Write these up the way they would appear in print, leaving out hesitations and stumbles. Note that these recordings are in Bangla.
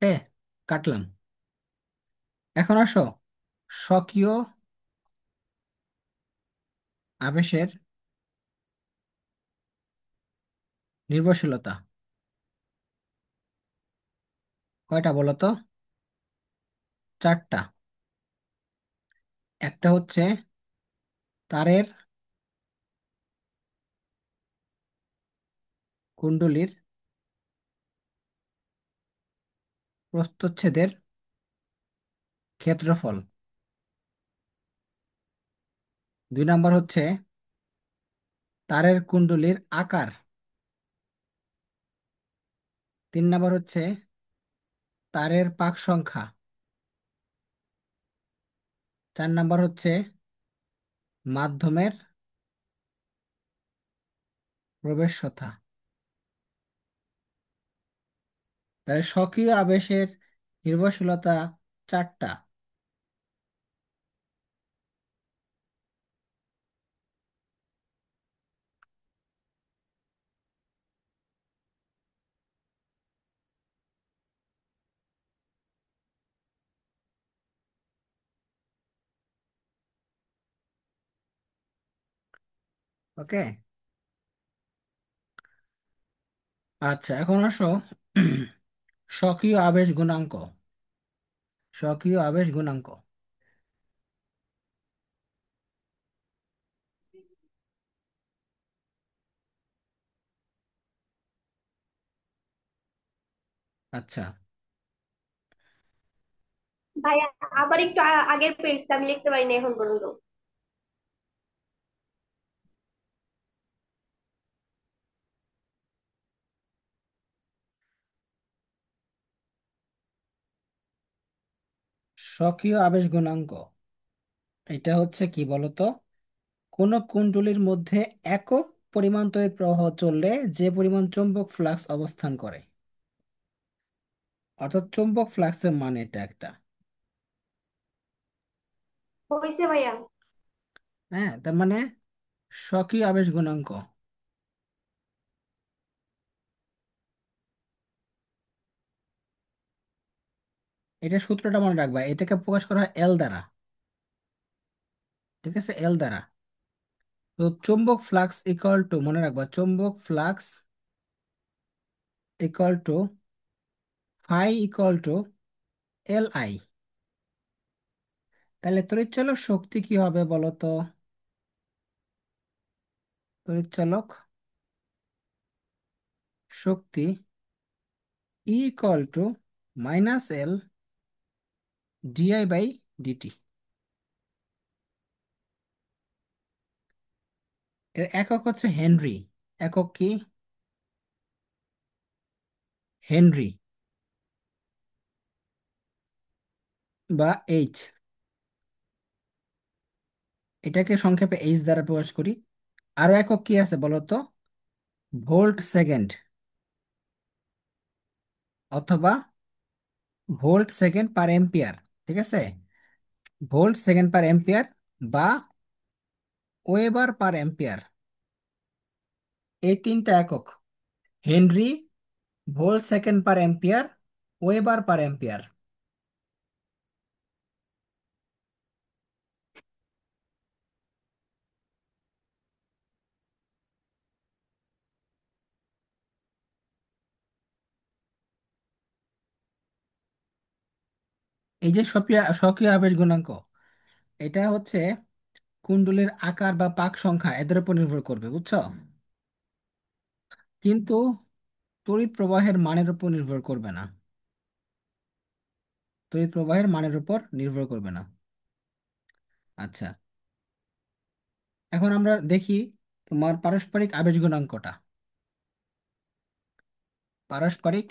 এ কাটলাম। এখন আসো, স্বকীয় আবেশের নির্ভরশীলতা কয়টা বলো তো? চারটা। একটা হচ্ছে তারের কুণ্ডলীর প্রস্থচ্ছেদের ক্ষেত্রফল। দুই নাম্বার হচ্ছে তারের কুণ্ডলীর আকার। তিন নাম্বার হচ্ছে তারের পাক সংখ্যা। চার নাম্বার হচ্ছে মাধ্যমের প্রবেশ্যতা। তাহলে স্বকীয় আবেশের নির্ভরশীলতা চারটা। ওকে। আচ্ছা, এখন আসো স্বকীয় আবেশ গুণাঙ্ক। স্বকীয় আবেশ গুণাঙ্ক। আচ্ছা, ভাই, আবার একটু আগের পেজটা আমি লিখতে পারিনি এখন পর্যন্ত। স্বকীয় আবেশ গুণাঙ্ক এটা হচ্ছে কি বলতো? কোন কুণ্ডলীর মধ্যে একক পরিমাণ তড়িৎ প্রবাহ চললে যে পরিমাণ চৌম্বক ফ্লাক্স অবস্থান করে, অর্থাৎ চৌম্বক ফ্লাক্সের মান এটা একটা। হয়েছে ভাইয়া। হ্যাঁ, তার মানে স্বকীয় আবেশ গুণাঙ্ক, এটা সূত্রটা মনে রাখবা, এটাকে প্রকাশ করা হয় এল দ্বারা। ঠিক আছে, এল দ্বারা। তো চৌম্বক ফ্লাক্স ইকুয়াল টু, মনে রাখবা, চৌম্বক flux equal to phi equal to L I. তাহলে তড়িৎচালক শক্তি কি হবে বলো তো? তড়িৎচালক শক্তি equal to minus L dI by dt. এর একক হচ্ছে হেনরি। একক কি? হেনরি বা এইচ। এটাকে সংক্ষেপে এইচ দ্বারা প্রকাশ করি। আরো একক কি আছে বলো তো? ভোল্ট সেকেন্ড, অথবা ভোল্ট সেকেন্ড পার এম্পিয়ার। ঠিক আছে, ভোল্ট সেকেন্ড পার এম্পিয়ার বা ওয়েবার পার এম্পিয়ার। এই তিনটা একক: হেনরি, ভোল্ট সেকেন্ড পার এম্পিয়ার, ওয়েবার পার এম্পিয়ার। এই যে স্বকীয় স্বকীয় আবেশ গুণাঙ্ক, এটা হচ্ছে কুণ্ডলীর আকার বা পাক সংখ্যা এদের উপর নির্ভর করবে, বুঝছো? কিন্তু তড়িৎ প্রবাহের মানের উপর নির্ভর করবে না। তড়িৎ প্রবাহের মানের উপর নির্ভর করবে না। আচ্ছা, এখন আমরা দেখি তোমার পারস্পরিক আবেশ গুণাঙ্কটা। পারস্পরিক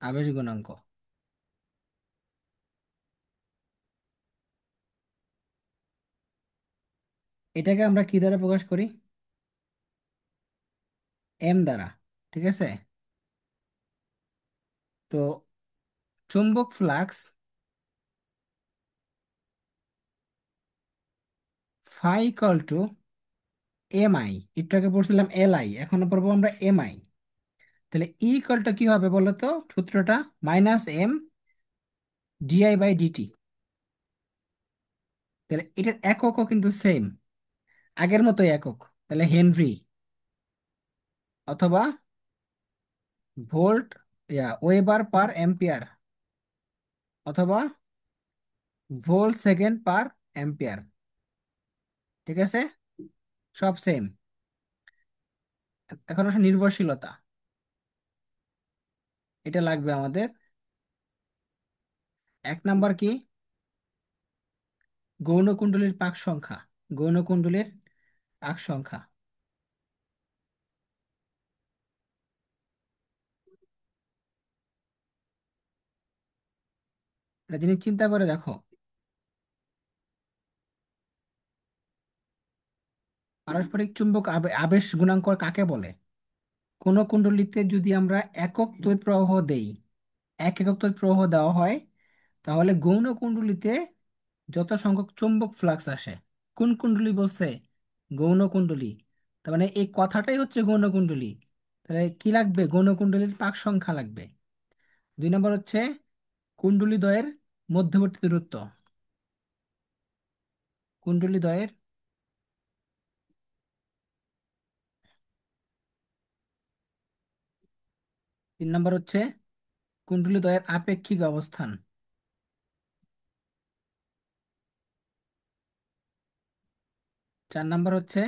আবেশ গুণাঙ্ক, এটাকে আমরা কি দ্বারা প্রকাশ করি? এম দ্বারা। ঠিক আছে, তো চুম্বক flux phi equal to MI, একটু আগে পড়ছিলাম এলআই, এখন পড়বো আমরা এমআই। তাহলে ইকুয়ালটা কি হবে বলো তো, সূত্রটা -m di/dt। তাহলে এটার এককও কিন্তু সেম, আগের মতোই একক। তাহলে হেনরি, অথবা ভোল্ট, ওয়েবার পার এম্পিয়ার, অথবা ভোল্ট সেকেন্ড পার এম্পিয়ার। ঠিক আছে, সব সেম। এখন হচ্ছে নির্ভরশীলতা, এটা লাগবে আমাদের। এক নাম্বার কি, গৌণকুণ্ডলীর পাক সংখ্যা। গৌণকুণ্ডলীর পাক সংখ্যা, এটা জিনিস চিন্তা করে দেখো। পারস্পরিক চুম্বক আবেশ গুণাঙ্ক কাকে বলে? কোন কুণ্ডলীতে যদি আমরা একক তড়িৎ প্রবাহ দেই, একক তড়িৎ প্রবাহ দেওয়া হয়, তাহলে গৌণ কুণ্ডলীতে যত সংখ্যক চুম্বক ফ্লাক্স আসে। কোন কুণ্ডলী বলছে? গৌণ কুণ্ডলী। তার মানে এই কথাটাই হচ্ছে গৌণ কুণ্ডলী। তাহলে কি লাগবে? গৌণ কুণ্ডলীর পাক সংখ্যা লাগবে। দুই নম্বর হচ্ছে কুণ্ডলী দ্বয়ের মধ্যবর্তী দূরত্ব। কুণ্ডলী দ্বয়ের, তিন নম্বর হচ্ছে কুণ্ডলী দ্বয়ের আপেক্ষিক অবস্থান। চার নম্বর হচ্ছে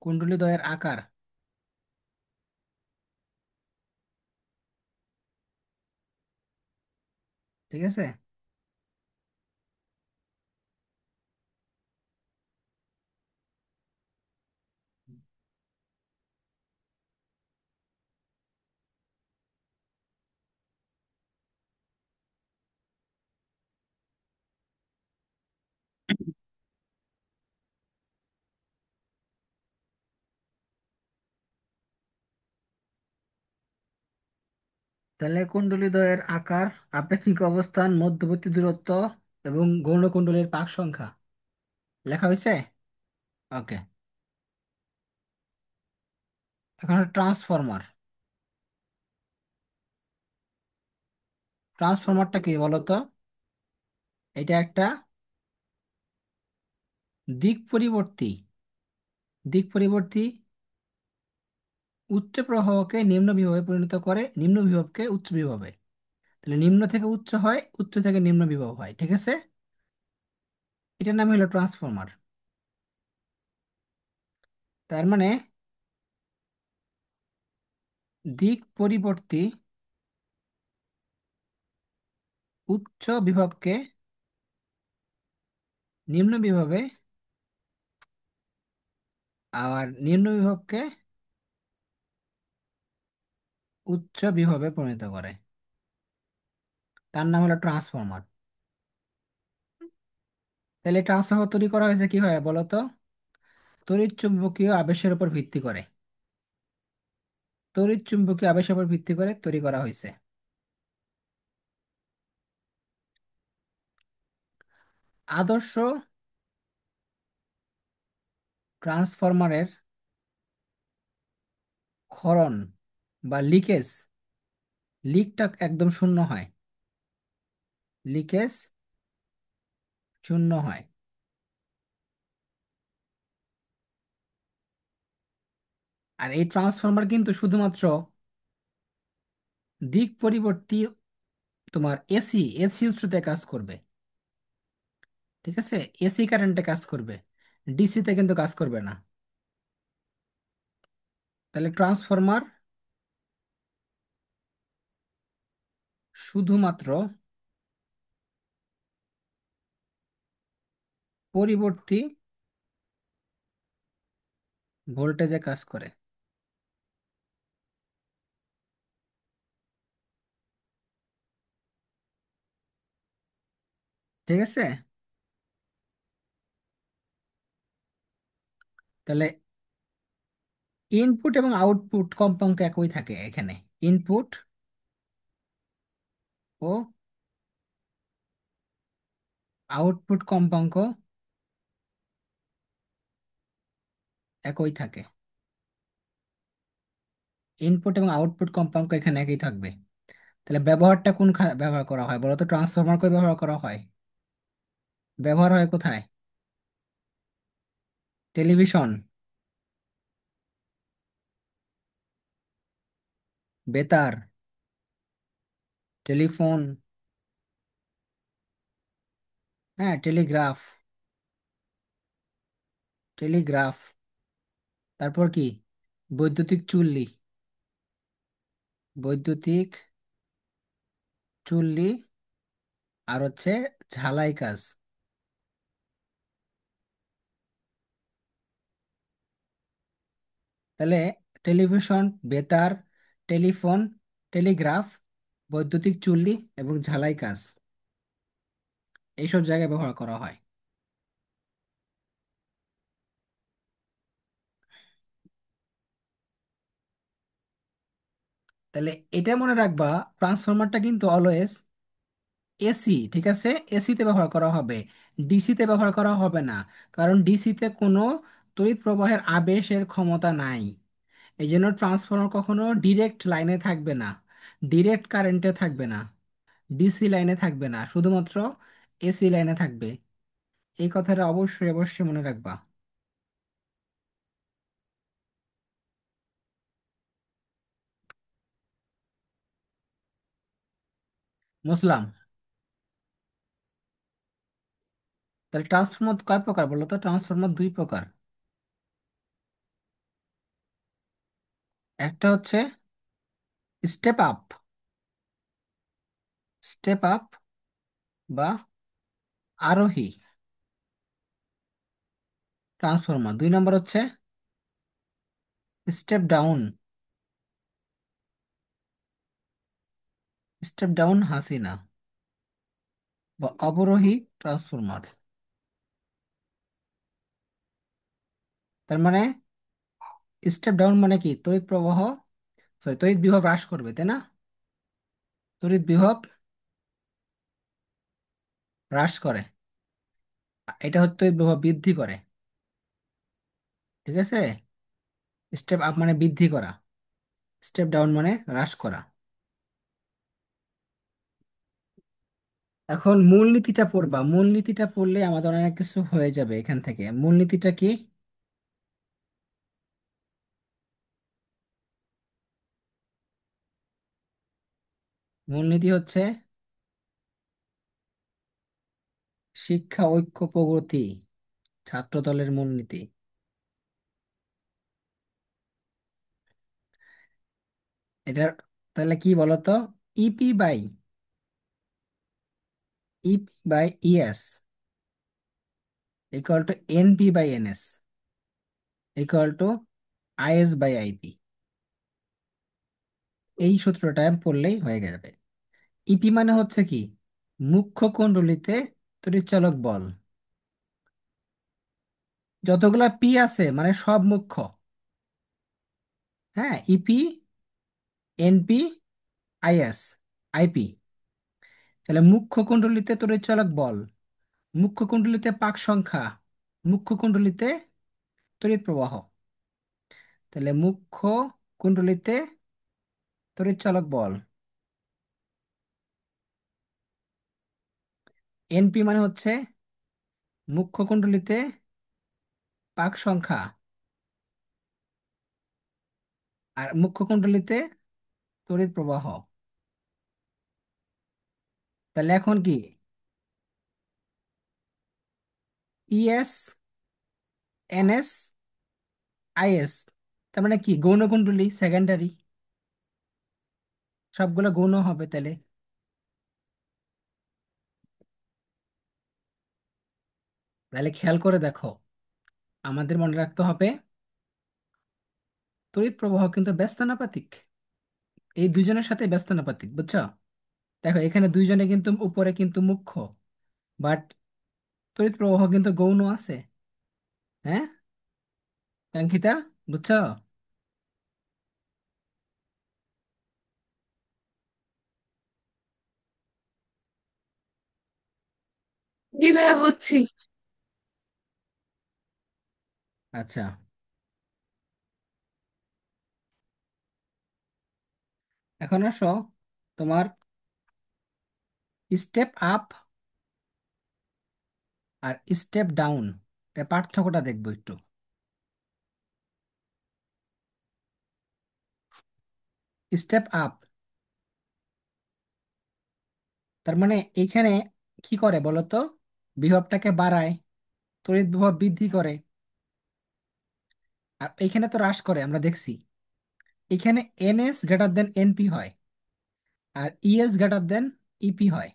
কুণ্ডলী দ্বয়ের আকার। ঠিক আছে। তাহলে কুণ্ডলী দ্বয়ের আকার, আপেক্ষিক অবস্থান, মধ্যবর্তী দূরত্ব এবং গৌণ কুণ্ডলীর পাক সংখ্যা লেখা হয়েছে। ওকে। এখন ট্রান্সফরমার। ট্রান্সফরমারটা কি বলতো? এটা একটা দিক পরিবর্তী, দিক পরিবর্তী উচ্চ প্রবাহকে নিম্ন বিভবে পরিণত করে, নিম্ন বিভবকে উচ্চ বিভবে। তাহলে নিম্ন থেকে উচ্চ হয়, উচ্চ থেকে নিম্ন বিভব হয়। ঠিক আছে, এটার নাম হলো ট্রান্সফরমার। তার মানে দিক পরিবর্তী উচ্চ বিভবকে নিম্ন বিভবে, আর নিম্ন বিভবকে উচ্চ বিভবে পরিণত করে, তার নাম হলো ট্রান্সফরমার। তাহলে ট্রান্সফরমার তৈরি করা হয়েছে কিভাবে বলো তো? তড়িৎ চুম্বকীয় আবেশের উপর ভিত্তি করে, তড়িৎ চুম্বকীয় আবেশের উপর ভিত্তি করে তৈরি করা হয়েছে। আদর্শ ট্রান্সফরমারের ক্ষরণ বা লিকেজ, লিকটা একদম শূন্য হয়, লিকেজ শূন্য হয়। আর এই ট্রান্সফরমার কিন্তু শুধুমাত্র দিক পরিবর্তী তোমার এসি, এসি উৎসতে কাজ করবে। ঠিক আছে, এসি কারেন্টে কাজ করবে, ডিসিতে কিন্তু কাজ করবে না। তাহলে ট্রান্সফরমার শুধুমাত্র পরিবর্তী ভোল্টেজে কাজ করে। ঠিক আছে, তাহলে ইনপুট এবং আউটপুট কম্পাঙ্ক একই থাকে এখানে। ইনপুট ও আউটপুট কম্পাঙ্ক একই থাকে। ইনপুট এবং আউটপুট কম্পাঙ্ক এখানে একই থাকবে। তাহলে ব্যবহারটা ব্যবহার করা হয় বলো তো? ট্রান্সফরমার কই ব্যবহার করা হয়? ব্যবহার হয় কোথায়? টেলিভিশন, বেতার, টেলিফোন, হ্যাঁ টেলিগ্রাফ, টেলিগ্রাফ। তারপর কি? বৈদ্যুতিক চুল্লি, বৈদ্যুতিক চুল্লি, আর হচ্ছে ঝালাই কাজ। তাহলে টেলিভিশন, বেতার, টেলিফোন, টেলিগ্রাফ, বৈদ্যুতিক চুল্লি এবং ঝালাই কাজ এইসব জায়গায় ব্যবহার করা হয়। তাহলে এটা মনে রাখবা, ট্রান্সফরমারটা কিন্তু অলওয়েজ এসি, ঠিক আছে? এসিতে ব্যবহার করা হবে, ডিসিতে ব্যবহার করা হবে না। কারণ ডিসিতে কোনো তড়িৎ প্রবাহের আবেশের ক্ষমতা নাই। এই জন্য ট্রান্সফরমার কখনো ডিরেক্ট লাইনে থাকবে না, ডিরেক্ট কারেন্টে থাকবে না, ডিসি লাইনে থাকবে না, শুধুমাত্র এসি লাইনে থাকবে। এই কথাটা অবশ্যই অবশ্যই মনে রাখবা। মুসলাম। তাহলে ট্রান্সফরমার কয় প্রকার বলো তো? ট্রান্সফরমার দুই প্রকার। একটা হচ্ছে স্টেপ আপ, স্টেপ আপ বা আরোহী ট্রান্সফরমার। দুই নম্বর হচ্ছে step down, step down Hasina বা অবরোহী ট্রান্সফরমার। তার মানে স্টেপ ডাউন মানে কি? তড়িৎ প্রবাহ, সরি তড়িৎ বিভব হ্রাস করবে, তাই না? তড়িৎ বিভব হ্রাস করে, এটা হচ্ছে তড়িৎ বিভব বৃদ্ধি করে, ঠিক আছে? স্টেপ আপ মানে বৃদ্ধি করা, স্টেপ ডাউন মানে হ্রাস করা। এখন মূলনীতিটা পড়বা, মূলনীতিটা পড়লে আমাদের অনেক কিছু হয়ে যাবে এখান থেকে। মূলনীতিটা কি? মূলনীতি হচ্ছে শিক্ষা ঐক্য প্রগতি ছাত্র দলের মূলনীতি। এটা তাহলে কি বলতো? EP by, EP by ES equal to NP by NS equal to IS by IP. এই সূত্রটা পড়লেই হয়ে যাবে। ইপি মানে হচ্ছে কি? মুখ্য কুণ্ডলীতে তড়িৎচালক বল। যতগুলা পি আছে মানে সব মুখ্য, হ্যাঁ, ইপি, এনপি, আইএস, আইপি। তাহলে মুখ্য কুণ্ডলীতে তড়িৎচালক বল, মুখ্য কুণ্ডলীতে পাক সংখ্যা, মুখ্য কুণ্ডলীতে তড়িৎ প্রবাহ। তাহলে মুখ্য কুণ্ডলীতে তড়িৎচালক বল, এনপি মানে হচ্ছে মুখ্য কুণ্ডলীতে পাক সংখ্যা, আর মুখ্য কুণ্ডলীতে তড়িৎ প্রবাহ। তাহলে এখন কি? ইএস, এনএস, আইএস, তার মানে কি? গৌণ কুণ্ডলী, সেকেন্ডারি, সবগুলো গৌণ হবে তাহলে। তাহলে খেয়াল করে দেখো, আমাদের মনে রাখতে হবে তড়িৎ প্রবাহ কিন্তু ব্যস্তানুপাতিক, এই দুজনের সাথে ব্যস্তানুপাতিক, বুঝছো? দেখো এখানে দুইজনে কিন্তু উপরে কিন্তু মুখ্য, বাট তড়িৎ প্রবাহ কিন্তু গৌণ আছে, হ্যাঁ কাঙ্ক্ষিতা, বুঝছো? জি ভাইয়া, বুঝছি। আচ্ছা, এখন আসো তোমার স্টেপ আপ আর স্টেপ ডাউন এর পার্থক্যটা দেখবো একটু। স্টেপ আপ তার মানে এইখানে কি করে বলো তো, বিভবটাকে বাড়ায়, তড়িৎ বিভব বৃদ্ধি করে। আর এইখানে তো হ্রাস করে আমরা দেখছি। এখানে এনএস গ্রেটার দেন এনপি হয়, আর ইএস গ্রেটার দেন ইপি হয়।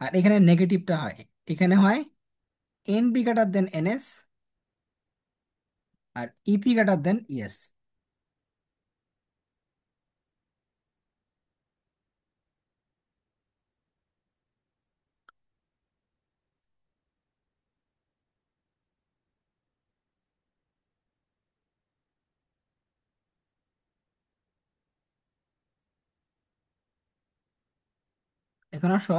আর এখানে নেগেটিভটা হয়, এখানে হয় এনপি গ্রেটার দেন এনএস আর ইপি গ্রেটার দেন ইএস। এখন আসো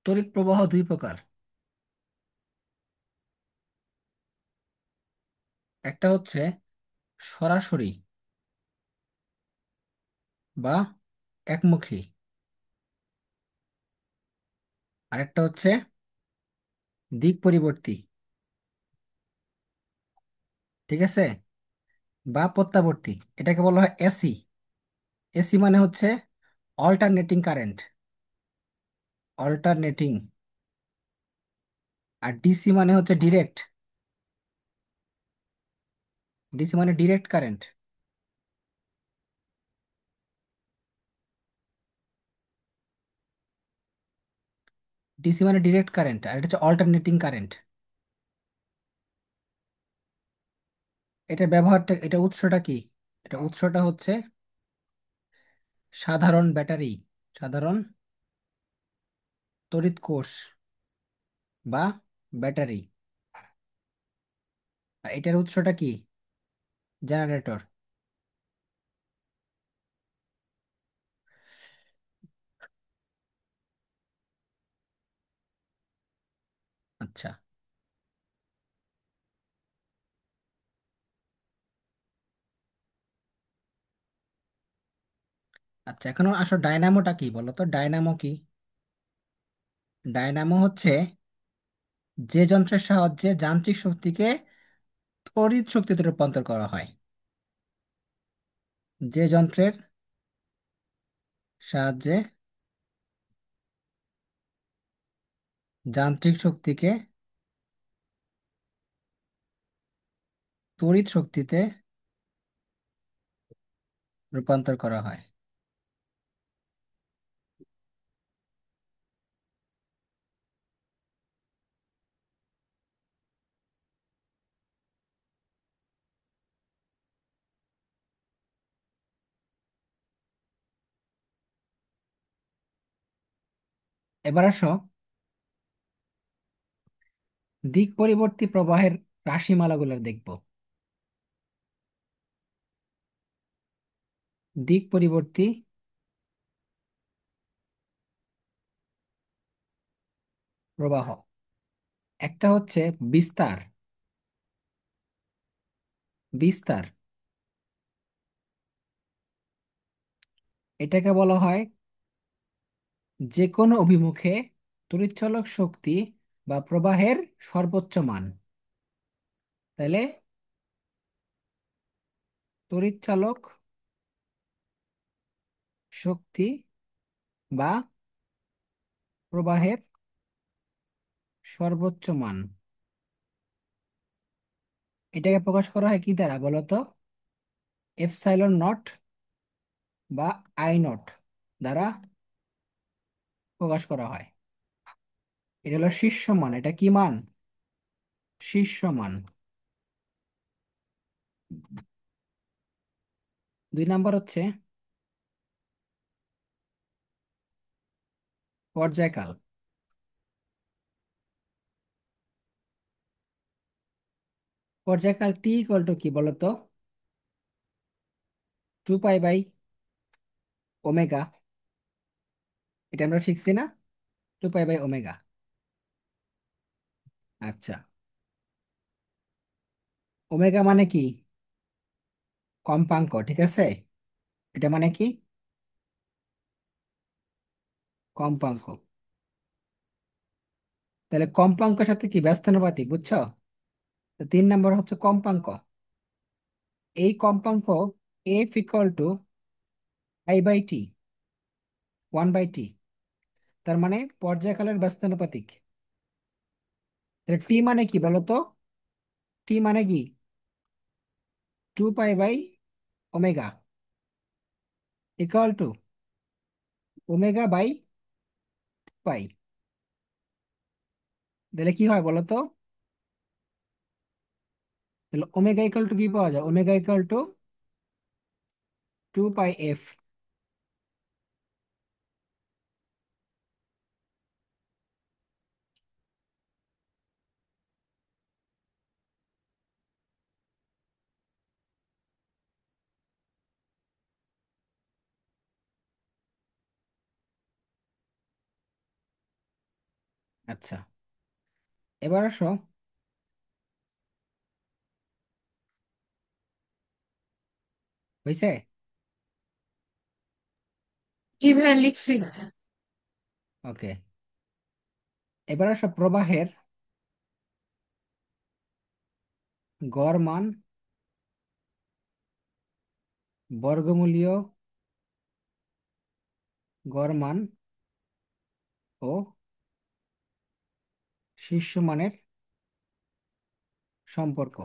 তড়িৎ প্রবাহ দুই প্রকার। একটা হচ্ছে সরাসরি বা একমুখী, আরেকটা হচ্ছে দিক পরিবর্তী, ঠিক আছে, বা প্রত্যাবর্তী। এটাকে বলা হয় এসি। এসি মানে হচ্ছে অল্টারনেটিং কারেন্ট, অল্টারনেটিং। আর ডিসি মানে হচ্ছে ডিরেক্ট, ডিসি মানে ডিরেক্ট কারেন্ট। ডিসি মানে ডিরেক্ট কারেন্ট, আর এটা হচ্ছে অল্টারনেটিং কারেন্ট। এটা ব্যবহারটা, এটা উৎসটা কি? এটা উৎসটা হচ্ছে সাধারণ ব্যাটারি, সাধারণ তড়িৎ কোষ বা ব্যাটারি। আর এটার উৎসটা কি? জেনারেটর। আচ্ছা, আচ্ছা, এখন আসো ডায়নামোটা কি বলো তো, ডায়নামো কি? ডায়নামো হচ্ছে যে যন্ত্রের সাহায্যে যান্ত্রিক শক্তিকে তড়িৎ শক্তিতে রূপান্তর করা হয়। যে যন্ত্রের সাহায্যে যান্ত্রিক শক্তিকে তড়িৎ শক্তিতে রূপান্তর করা হয়। এবার আসো দিক পরিবর্তী প্রবাহের রাশিমালাগুলো দেখব। দিক পরিবর্তী প্রবাহ, একটা হচ্ছে বিস্তার। বিস্তার এটাকে বলা হয় যে কোনো অভিমুখে তড়িৎচালক শক্তি বা প্রবাহের সর্বোচ্চ মান। তাহলে তড়িৎচালক শক্তি বা প্রবাহের সর্বোচ্চ মান, এটাকে প্রকাশ করা হয় কি দ্বারা বলতো? এপসাইলন নট বা আই নট দ্বারা প্রকাশ করা হয়। এটা হলো শীর্ষ মান। এটা কি মান? শীর্ষ মান। দুই নাম্বার হচ্ছে পর্যায়কাল। পর্যায়কাল টি ইকুয়াল টু কি বলতো? 2 পাই বাই ওমেগা এটা আমরা শিখছি না, 2 পাই বাই ওমেগা। আচ্ছা, ওমেগা মানে কি? কম্পাঙ্ক, ঠিক আছে। এটা মানে কি? কম্পাঙ্ক। তাহলে কম্পাঙ্কের সাথে কি ব্যস্তানুপাতিক, বুঝছো? তো 3 নম্বর হচ্ছে কম্পাঙ্ক। এই কম্পাঙ্ক F equal to I/T, 1/T। তার মানে পর্যায়কালের ব্যস্তানুপাতিক। তাহলে টি মানে কি বলো তো? টি মানে কি? 2 pi by omega equal to omega pi. তাহলে কি হয় বলো তো? তাহলে ওমেগা ইকুয়াল টু কি পাওয়া যায়? Omega equal to 2 pi F. আচ্ছা, এবার আসো। হয়েছে? জি ভাইয়া, লিখছি। ওকে, এবার আসো প্রবাহের গড় মান, বর্গমূলীয় গড় মান ও শীর্ষ মানের সম্পর্ক।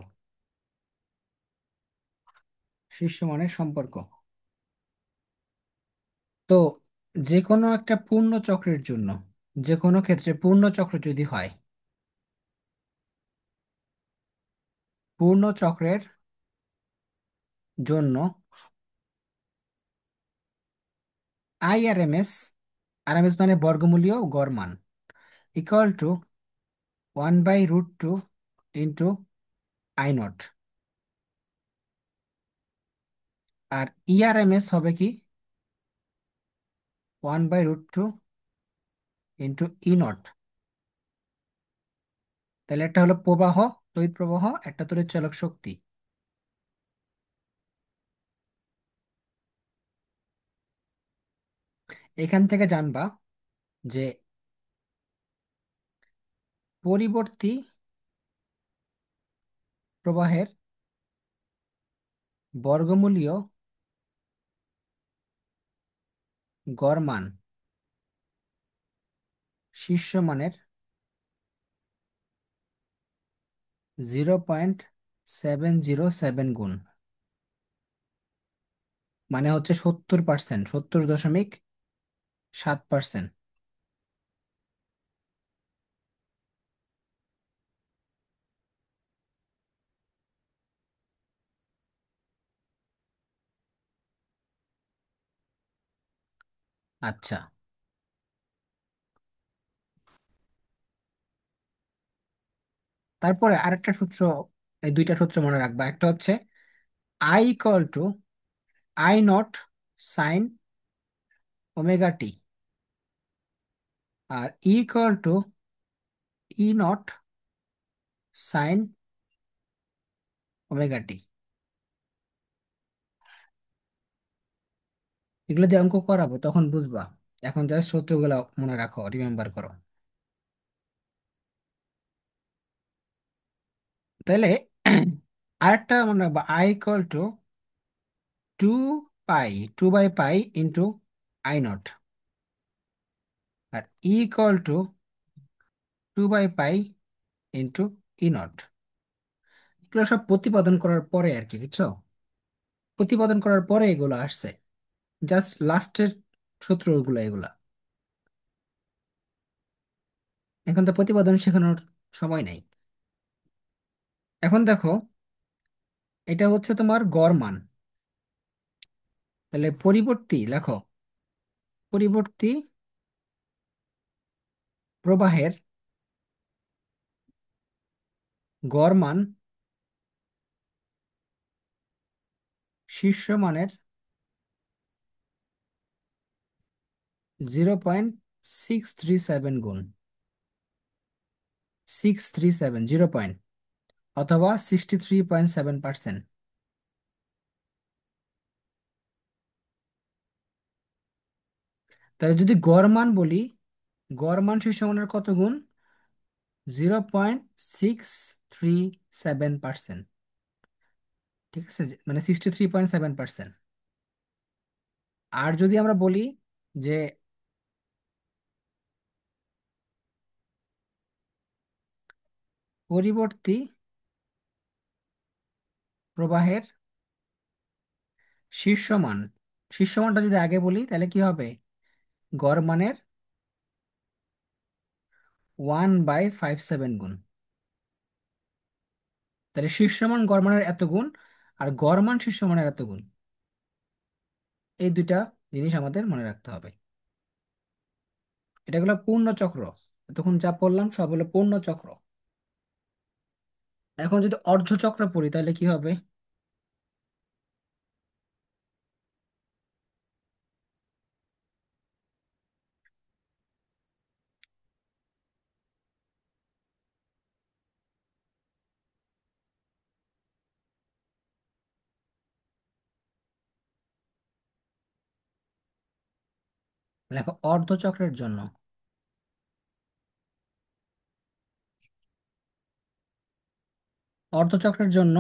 শীর্ষ মানের সম্পর্ক। তো যে কোনো একটা পূর্ণ চক্রের জন্য, যে কোনো ক্ষেত্রে পূর্ণ চক্র যদি হয়, পূর্ণ চক্রের জন্য IRMS, RMS মানে বর্গমূলীয় গড় মান, ইকুয়াল টু 1/√2 ইন্টু I0। আর ERMS হবে কি? 1/√2 ইন্টু E0। তাহলে একটা হলো প্রবাহ, তড়িৎ প্রবাহ, একটা তড়িৎ চালক শক্তি। এখান থেকে জানবা যে পরিবর্তী প্রবাহের বর্গমূলীয় গড় মান শীর্ষ মানের 0.707 গুণ, মানে হচ্ছে 70%, 70.7%। আচ্ছা, তারপরে আরেকটা সূত্র, এই দুইটা সূত্র মনে রাখবা। একটা হচ্ছে I = I0 sin omega t, আর E = E0 sin omega t. এগুলো দিয়ে অঙ্ক করাবো, তখন বুঝবা। এখন জাস্ট সূত্রগুলো মনে রাখো, রিমেম্বার করো। তাহলে আরেকটা মনে রাখবা, I = 2 পাই, 2/পাই ইন্টু I0। আর E = 2/পাই ইন্টু E0। এগুলো সব প্রতিপাদন করার পরে আর কি, বুঝছো? প্রতিপাদন করার পরে এগুলো আসছে, জাস্ট লাস্টের সূত্র ওগুলো, এগুলা। এখন তো প্রতিপাদন শেখানোর সময় নাই। এখন দেখো, এটা হচ্ছে তোমার গড় মান। তাহলে পরিবর্তী লেখো, পরিবর্তী প্রবাহের গড় মান শীর্ষ মানের 0.637 গুণ, 637, 0 পয়েন্ট, অথবা 63.7%। তাহলে যদি গড় মান বলি, গড় মান শীর্ষ মানের কত গুণ? 0.637%। ঠিক আছে, মানে 63.7%। আর যদি আমরা বলি যে পরিবর্তী প্রবাহের শীর্ষমান, শীর্ষমানটা যদি আগে বলি তাহলে কি হবে? গড় মানের 1/57 গুণ। তাহলে শীর্ষমান গড় মানের এত গুণ, আর গড় মান শীর্ষমানের এত গুণ। এই দুইটা জিনিস আমাদের মনে রাখতে হবে। এটা হলো পূর্ণ চক্র। তখন যা পড়লাম সব হলো পূর্ণ চক্র। এখন যদি অর্ধচক্র পড়ি তাহলে কি হবে? দেখো, অর্ধচক্রের জন্য, অর্ধচক্রের জন্য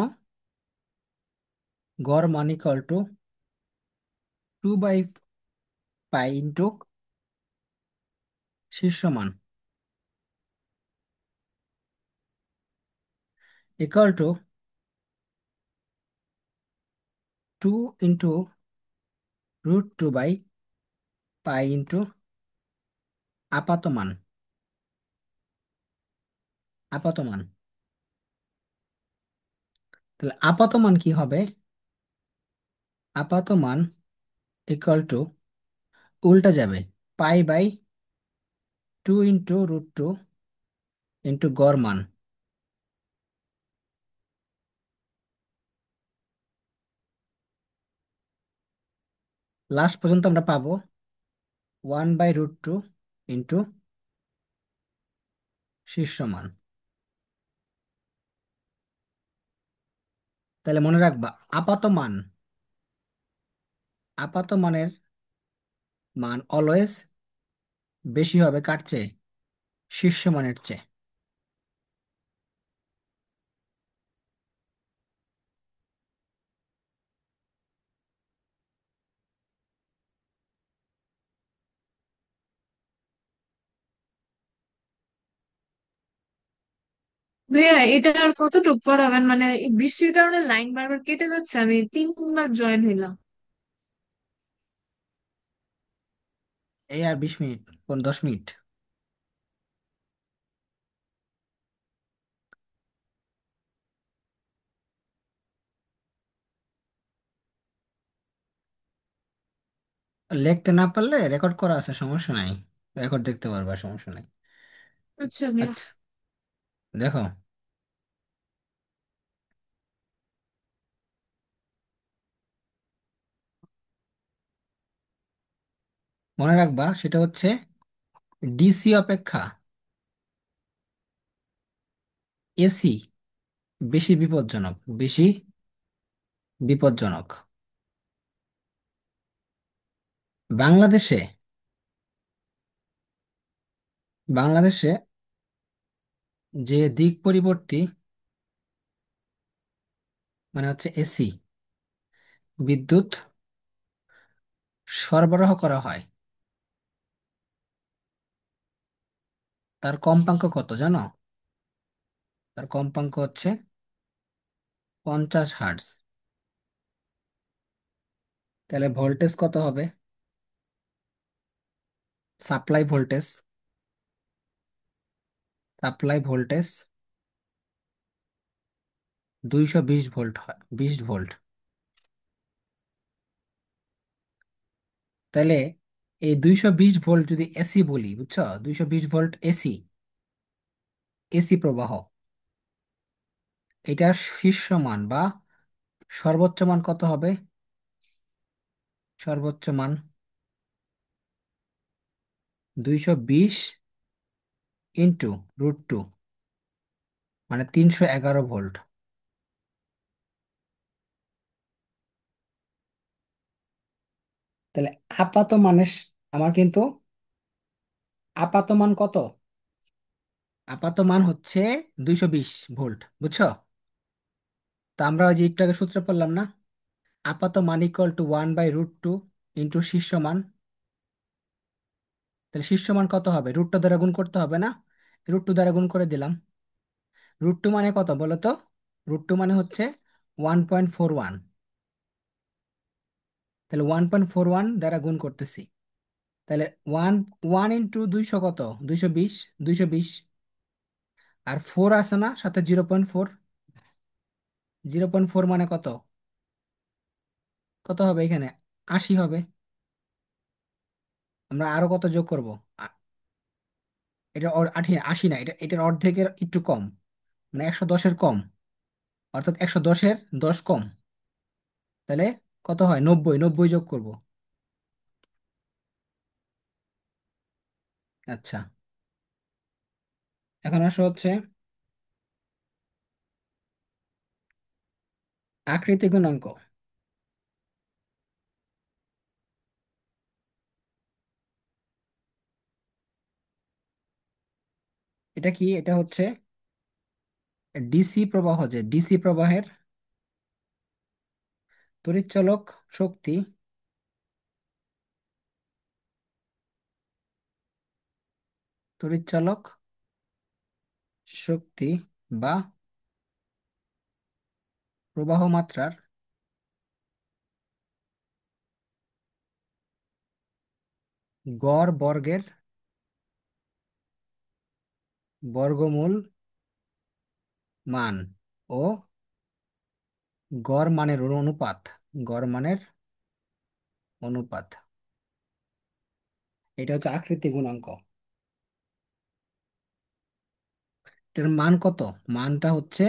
গড় মান ইকুয়াল টু 2/পাই ইন্টু শীর্ষমান ইকুয়াল টু 2 × √2/পাই ইন্টু আপাতমান, আপাতমান। তাহলে আপাতমান কি হবে? আপাতমান ইকুয়াল টু, উল্টা যাবে, পাই/2 × √2 ইন্টু গড় মান। লাস্ট পর্যন্ত আমরা পাবো 1/√2 ইন্টু শীর্ষমান। তাহলে মনে রাখবা, আপাতমান, আপাতমানের মান অলওয়েজ বেশি হবে কার চেয়ে? শীর্ষমানের চেয়ে। ভাইয়া এটা আর কতটুকু পড়াবেন? মানে এই বৃষ্টির কারণে লাইন বারবার কেটে যাচ্ছে, আমি 3বার জয়েন হইলাম। এই আর 20 মিনিট, কোন 10 মিনিট। লিখতে না পারলে রেকর্ড করা আছে, সমস্যা নাই, রেকর্ড দেখতে পারবা, সমস্যা নাই। আচ্ছা ভাইয়া। আচ্ছা, দেখো, মনে রাখবা সেটা হচ্ছে ডিসি অপেক্ষা এসি বেশি বিপজ্জনক, বেশি বিপজ্জনক। বাংলাদেশে, বাংলাদেশে যে দিক পরিবর্তী, মানে হচ্ছে এসি বিদ্যুৎ সরবরাহ করা হয়, তার কম্পাঙ্ক কত জানো? তার কম্পাঙ্ক হচ্ছে 50 হার্টজ। তাহলে ভোল্টেজ কত হবে? Supply voltage, supply voltage 220 volt হয়, 20 ভোল্ট। তাহলে এই 220 ভোল্ট যদি এসি বলি, বুঝছো, 220 ভোল্ট এসি, এসি প্রবাহ, এটার শীর্ষ মান বা সর্বোচ্চ মান কত হবে? সর্বোচ্চ মান 220 ইন্টু √2, মানে 311 ভোল্ট। তাহলে আপাত মানে আমার কিন্তু আপাত মান কত? আপাত মান হচ্ছে 220 ভোল্ট, বুঝছো? তো আমরা ওই যে একটু আগে সূত্র পড়লাম না, আপাত মান ইকুয়াল টু 1/√2 ইন্টু শীর্ষ মান। তাহলে শীর্ষ মান কত হবে? √2 দ্বারা গুণ করতে হবে না? √2 দ্বারা গুণ করে দিলাম। √2 মানে কত বলো তো? √2 মানে হচ্ছে 1.41। তাহলে 1.41 দ্বারা গুণ করতেছি। তাহলে ওয়ান ওয়ান ইন্টু 200 কত? 220। 220 আর 4 আছে না সাথে? 0.4। 0.4 মানে কত? কত হবে এখানে? 80 হবে। আমরা আরো কত যোগ করব? এটা 80, 80 না, এটার অর্ধেকের একটু কম, মানে 110-এর কম, অর্থাৎ 110-এর 10 কম। তাহলে কত হয়? 90। 90 যোগ করব। আচ্ছা, এখন আসো হচ্ছে আকৃতি গুণাঙ্ক। এটা কি? এটা হচ্ছে ডিসি প্রবাহ, যে ডিসি প্রবাহের তড়িৎচালক শক্তি, তড়িৎচালক শক্তি বা প্রবাহ মাত্রার গড় বর্গের বর্গমূল মান ও গড় মানের অনুপাত। গড় মানের অনুপাত, এটা হচ্ছে আকৃতি গুণাঙ্ক। এটার মান কত? মানটা হচ্ছে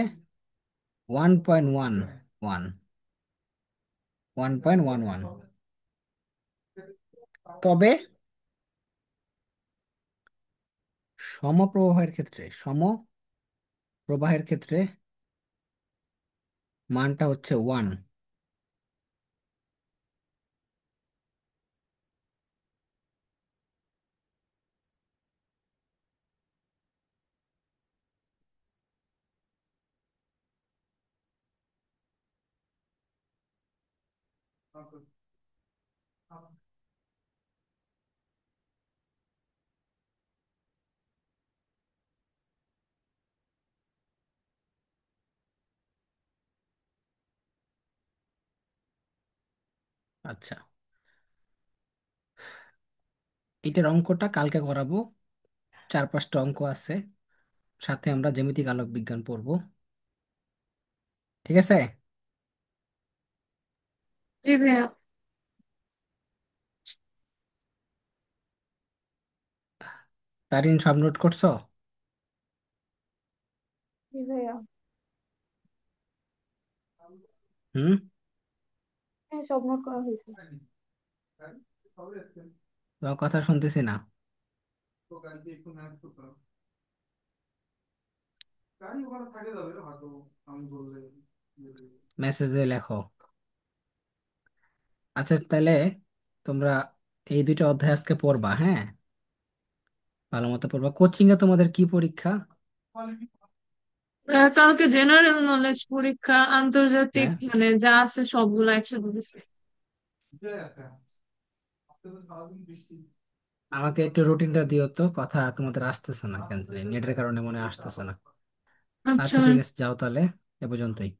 1.11। 1.11। তবে সমপ্রবাহের ক্ষেত্রে, সমপ্রবাহের ক্ষেত্রে মানটা হচ্ছে 1। আচ্ছা, এটার অঙ্কটা কালকে করাবো। 4-5টা অঙ্ক আছে, সাথে আমরা জ্যামিতিক আলোক বিজ্ঞান পড়বো। ঠিক আছে? জি ভাইয়া। তারিন, সব নোট করছো? জি ভাইয়া। হুম। হ্যাঁ, সব নোট করা হয়েছে। তোমার কথা শুনতেছি না। মেসেজে লেখো। আচ্ছা, তাহলে তোমরা এই 2টা অধ্যায় আজকে পড়বা, হ্যাঁ? ভালো মতো পড়বা। কোচিং এ তোমাদের কি পরীক্ষা? কালকে জেনারেল নলেজ পরীক্ষা, আন্তর্জাতিক হ্যাঁ, মানে যা আছে সবগুলো একসাথে দিছে। আমাকে একটু রুটিনটা দিও তো, কথা তোমাদের আসতেছে না কেন, নেটের কারণে মনে হয় আসতেছে না। আচ্ছা। আচ্ছা ঠিক আছে, যাও তাহলে, এ পর্যন্তই।